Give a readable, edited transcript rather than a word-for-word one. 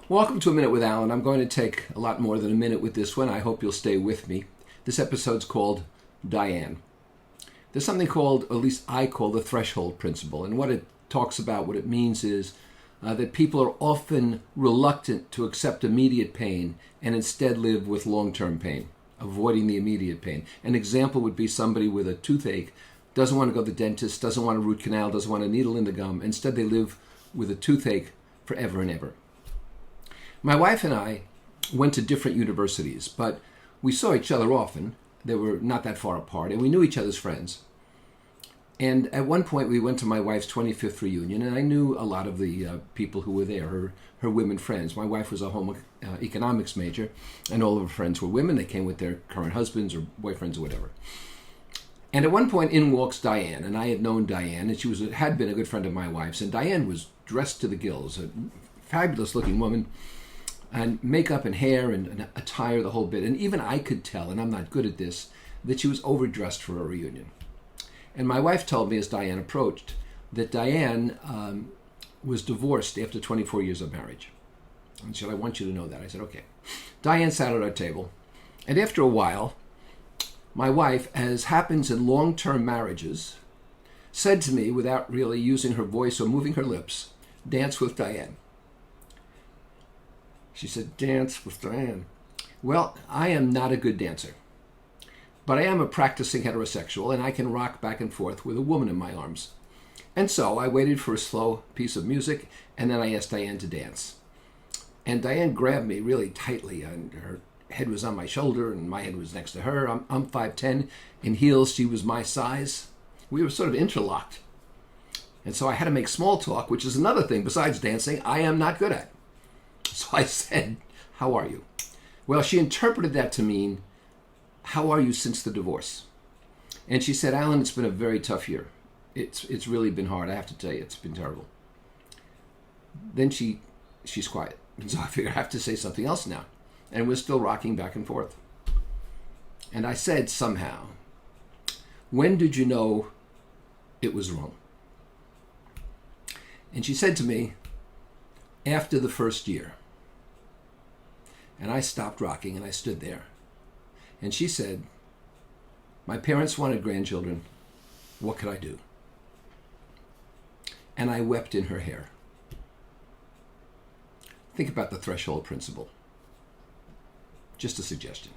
Welcome to A Minute with Alan. I'm going to take a lot more than a minute with this one. I hope you'll stay with me. This episode's called Diane. There's something called, or at least I call, the threshold principle. And what it talks about, what it means is that people are often reluctant to accept immediate pain and instead live with long-term pain, avoiding the immediate pain. An example would be somebody with a toothache, doesn't want to go to the dentist, doesn't want a root canal, doesn't want a needle in the gum. Instead, they live with a toothache forever and ever. My wife and I went to different universities, but we saw each other often. They were not that far apart, and we knew each other's friends. And at one point, we went to my wife's 25th reunion, and I knew a lot of the people who were there, her women friends. My wife was a home economics major, and all of her friends were women. They came with their current husbands or boyfriends or whatever. And at one point, in walks Diane, and I had known Diane, and she had been a good friend of my wife's. And Diane was dressed to the gills, a fabulous-looking woman, and makeup and hair and attire, the whole bit. And even I could tell, and I'm not good at this, that she was overdressed for a reunion. And my wife told me as Diane approached that Diane was divorced after 24 years of marriage. And she said, I want you to know that. I said, okay. Diane sat at our table, and after a while, my wife, as happens in long-term marriages, said to me, without really using her voice or moving her lips, dance with Diane. She said, dance with Diane. Well, I am not a good dancer, but I am a practicing heterosexual, and I can rock back and forth with a woman in my arms. And so I waited for a slow piece of music, and then I asked Diane to dance. And Diane grabbed me really tightly, and her head was on my shoulder, and my head was next to her. I'm 5'10", in heels, she was my size. We were sort of interlocked. And so I had to make small talk, which is another thing besides dancing I am not good at. So I said, how are you? Well, she interpreted that to mean, how are you since the divorce? And she said, Alan, it's been a very tough year. It's really been hard. I have to tell you, it's been terrible. Then she's quiet. And so I figured I have to say something else now. And we're still rocking back and forth. And I said somehow, when did you know it was wrong? And she said to me, after the first year. And I stopped rocking and I stood there. And she said, my parents wanted grandchildren. What could I do? And I wept in her hair. Think about the threshold principle. Just a suggestion.